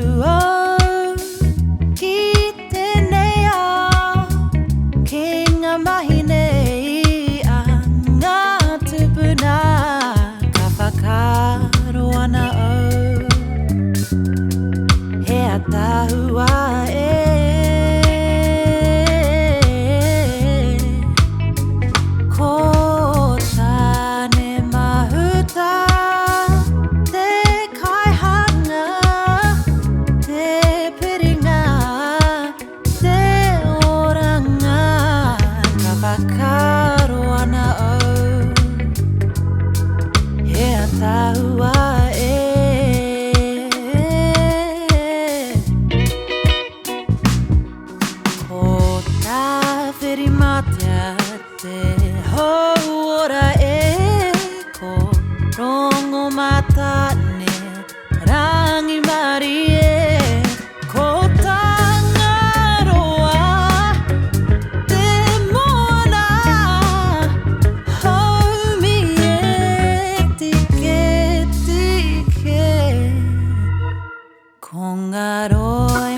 oh, kitenea Kinga mahine anga tupuna Kawhakaro ana au He atahua Ko tane mahuta Te kaihanga Te piringa Te oranga Kawhakaro ana au He atahua Ko tā whirimatea te hauora Ko rongo matane rangi mari Ko tangaroa te moana Haumi tike Ko ngā roe